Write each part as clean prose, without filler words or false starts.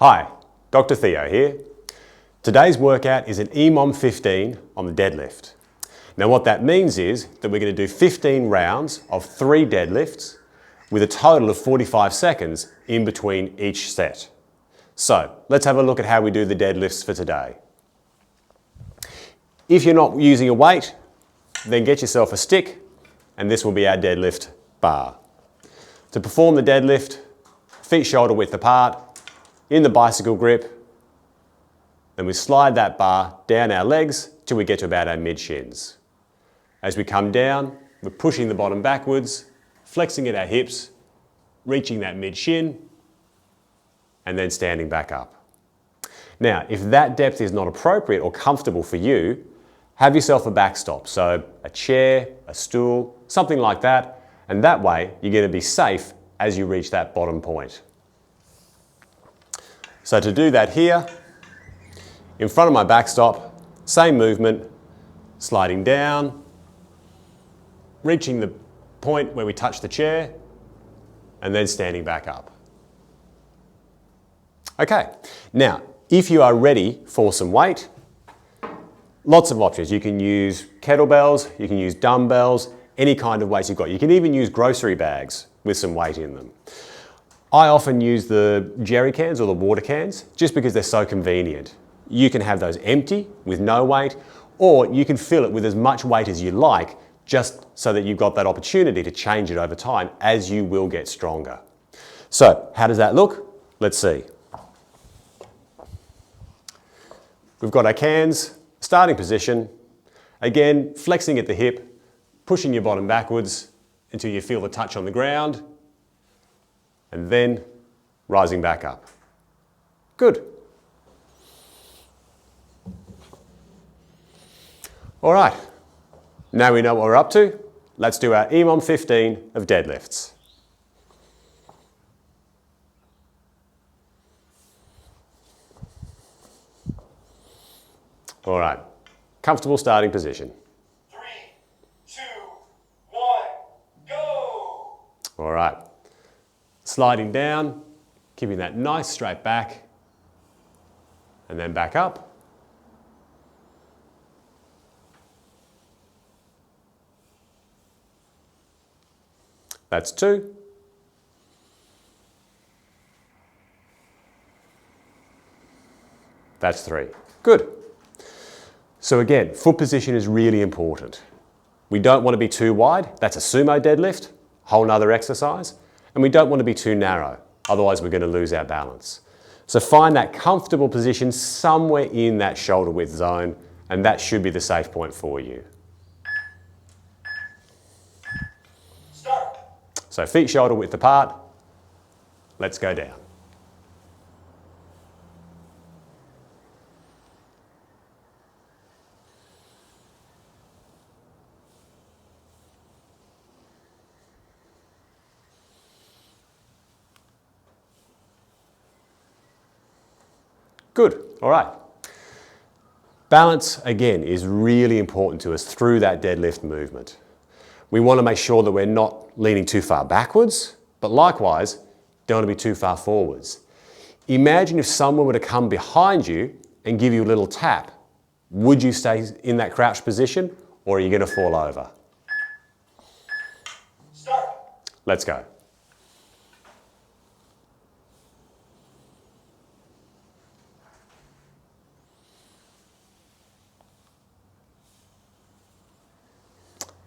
Hi, Dr. Theo here. Today's workout is an EMOM 15 on the deadlift. Now what that means is that we're going to do 15 rounds of 3 deadlifts with a total of 45 seconds in between each set. So let's have a look at how we do the deadlifts for today. If you're not using a weight, then get yourself a stick and this will be our deadlift bar. To perform the deadlift, feet shoulder width apart, in the bicycle grip, then we slide that bar down our legs till we get to about our mid-shins. As we come down, we're pushing the bottom backwards, flexing at our hips, reaching that mid-shin, and then standing back up. Now, if that depth is not appropriate or comfortable for you, have yourself a backstop, so a chair, a stool, something like that, and that way you're going to be safe as you reach that bottom point. So to do that here, in front of my backstop, same movement, sliding down, reaching the point where we touch the chair, and then standing back up. Okay, now if you are ready for some weight, lots of options. You can use kettlebells, you can use dumbbells, any kind of weights you've got. You can even use grocery bags with some weight in them. I often use the jerry cans or the water cans just because they're so convenient. You can have those empty with no weight, or you can fill it with as much weight as you like, just so that you've got that opportunity to change it over time as you will get stronger. So how does that look? Let's see. We've got our cans, starting position. Again, flexing at the hip, pushing your bottom backwards until you feel the touch on the ground, and then rising back up. Good. All right, now we know what we're up to. Let's do our EMOM 15 of deadlifts. All right, comfortable starting position. 3, 2, 1, go! All right, sliding down, keeping that nice straight back, and then back up. That's 2. That's 3. Good. So again, foot position is really important. We don't want to be too wide. That's a sumo deadlift, whole nother exercise. And we don't want to be too narrow. Otherwise, we're going to lose our balance. So find that comfortable position somewhere in that shoulder width zone, and that should be the safe point for you. Start. So feet shoulder width apart. Let's go down. Good, all right. Balance, again, is really important to us through that deadlift movement. We want to make sure that we're not leaning too far backwards, but likewise, don't want to be too far forwards. Imagine if someone were to come behind you and give you a little tap. Would you stay in that crouched position, or are you going to fall over? Start. Let's go.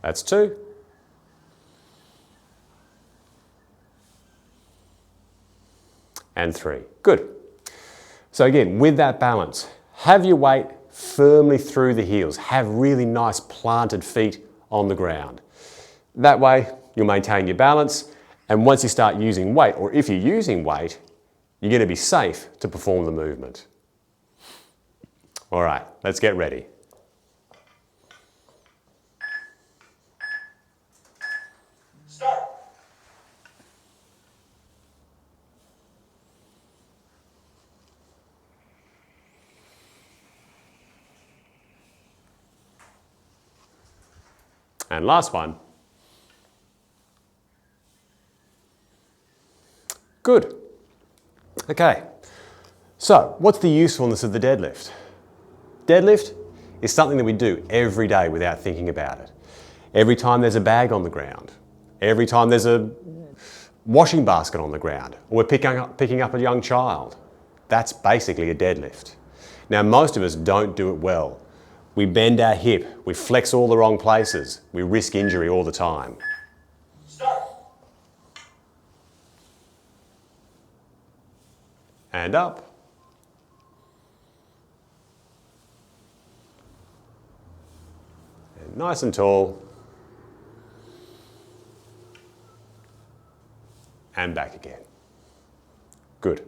That's 2. And 3. Good. So again, with that balance, have your weight firmly through the heels. Have really nice planted feet on the ground. That way, you'll maintain your balance. And once you start using weight, or if you're using weight, you're going to be safe to perform the movement. All right, let's get ready. Start. And last one. Good. Okay. So, what's the usefulness of the deadlift? Deadlift is something that we do every day without thinking about it. Every time there's a bag on the ground, every time there's a washing basket on the ground, or we're picking up a young child, that's basically a deadlift. Now, most of us don't do it well. We bend our hip, we flex all the wrong places, we risk injury all the time. Start. And up. And nice and tall. And back again. Good.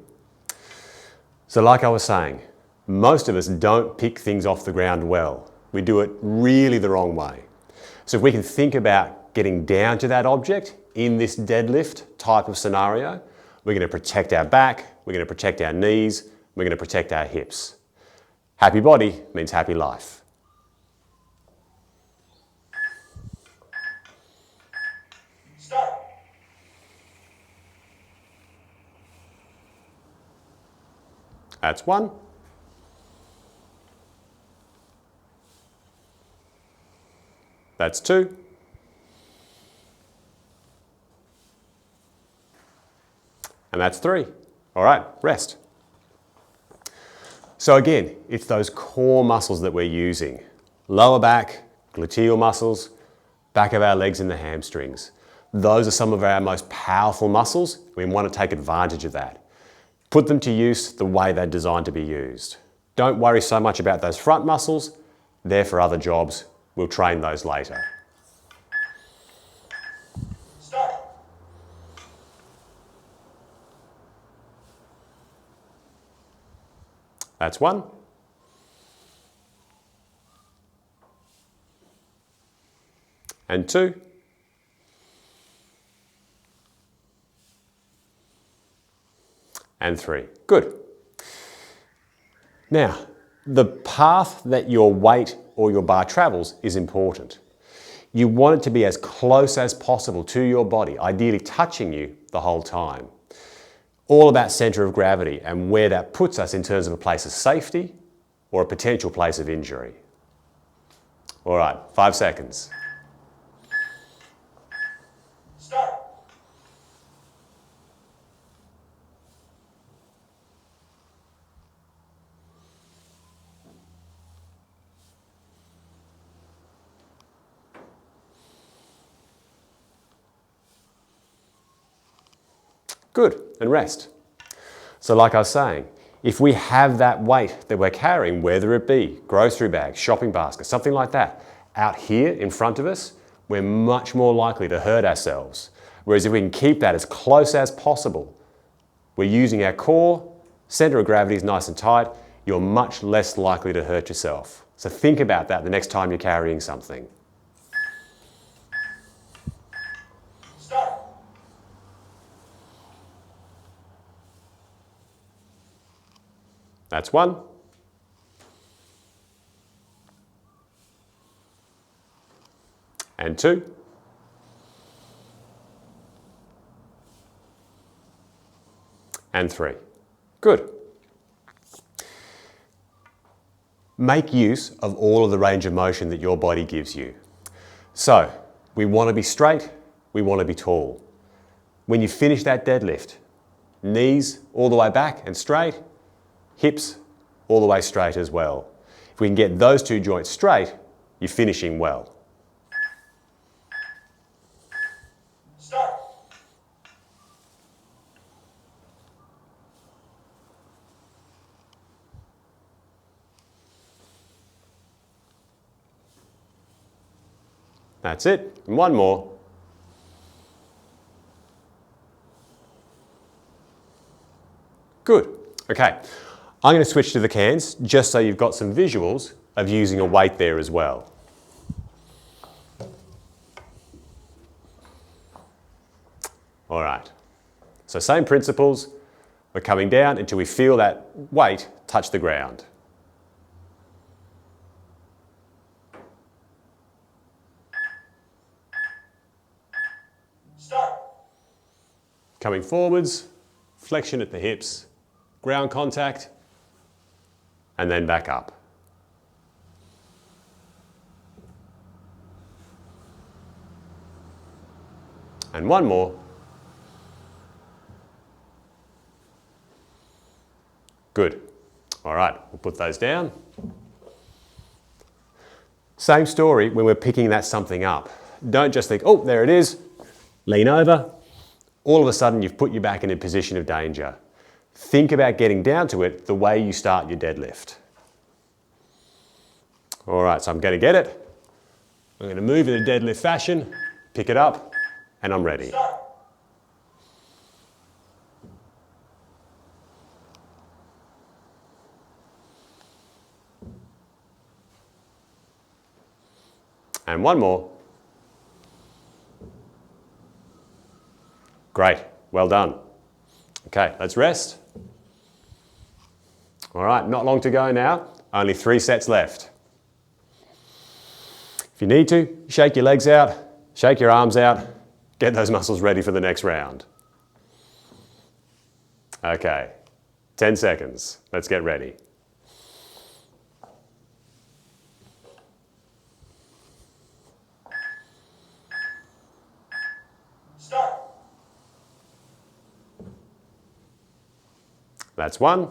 So like I was saying, most of us don't pick things off the ground well. We do it really the wrong way. So if we can think about getting down to that object in this deadlift type of scenario, we're going to protect our back, we're going to protect our knees, we're going to protect our hips. Happy body means happy life. Start. That's one. That's two. And that's three. All right, rest. So again, it's those core muscles that we're using. Lower back, gluteal muscles, back of our legs and the hamstrings. Those are some of our most powerful muscles. We want to take advantage of that. Put them to use the way they're designed to be used. Don't worry so much about those front muscles. They're for other jobs. We'll train those later. Start. That's one. And two. And three. Good. Now, the path that your weight or your bar travels is important. You want it to be as close as possible to your body, ideally touching you the whole time. All about centre of gravity and where that puts us in terms of a place of safety or a potential place of injury. All right, 5 seconds. Start. Good, and rest. So like I was saying, if we have that weight that we're carrying, whether it be grocery bag, shopping basket, something like that, out here in front of us, we're much more likely to hurt ourselves. Whereas if we can keep that as close as possible, we're using our core, center of gravity is nice and tight, you're much less likely to hurt yourself. So think about that the next time you're carrying something. Start. That's one. And two. And three. Good. Make use of all of the range of motion that your body gives you. So, we want to be straight, we want to be tall. When you finish that deadlift, knees all the way back and straight, hips all the way straight as well. If we can get those two joints straight, you're finishing well. Start. That's it. And one more. Good. Okay. I'm going to switch to the cans just so you've got some visuals of using a weight there as well. All right. So same principles. We're coming down until we feel that weight touch the ground. Start. Coming forwards, flexion at the hips, ground contact, and then back up. And one more. Good. All right, we'll put those down. Same story when we're picking that something up. Don't just think, oh, there it is. Lean over. All of a sudden, you've put you back in a position of danger. Think about getting down to it the way you start your deadlift. All right, so I'm going to get it. I'm going to move in a deadlift fashion, pick it up, and I'm ready. Start. And one more. Great, well done. Okay, let's rest. All right, not long to go now. Only 3 sets left. If you need to, shake your legs out, shake your arms out, get those muscles ready for the next round. Okay, 10 seconds. Let's get ready. Start. That's 1.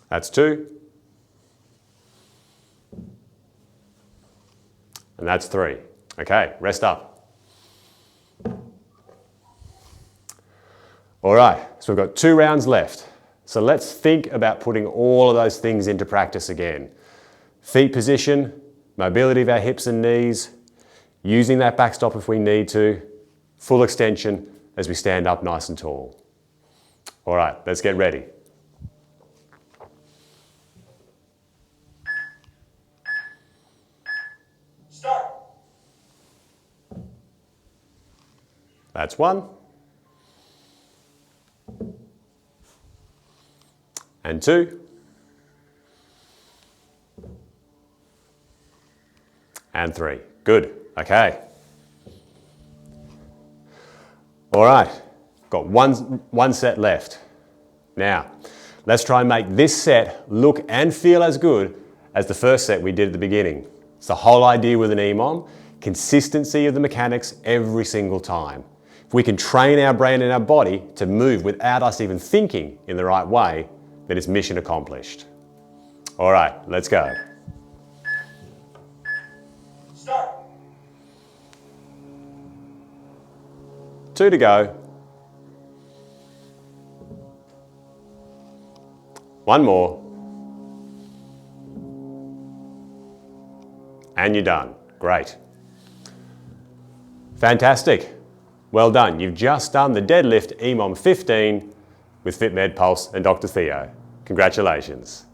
That's 2. And that's 3. Okay, rest up. All right, so we've got 2 rounds left. So let's think about putting all of those things into practice again. Feet position, mobility of our hips and knees, using that backstop if we need to, full extension as we stand up nice and tall. All right, let's get ready. Start. That's 1. And 2. And 3. Good. Okay. All right. Got one set left. Now, let's try and make this set look and feel as good as the first set we did at the beginning. It's the whole idea with an EMOM, consistency of the mechanics every single time. If we can train our brain and our body to move without us even thinking in the right way, then it's mission accomplished. All right, let's go. Start. 2 to go. 1 more. And you're done. Great. Fantastic. Well done. You've just done the Deadlift EMOM 15 with FitMed Pulse and Dr. Theo. Congratulations.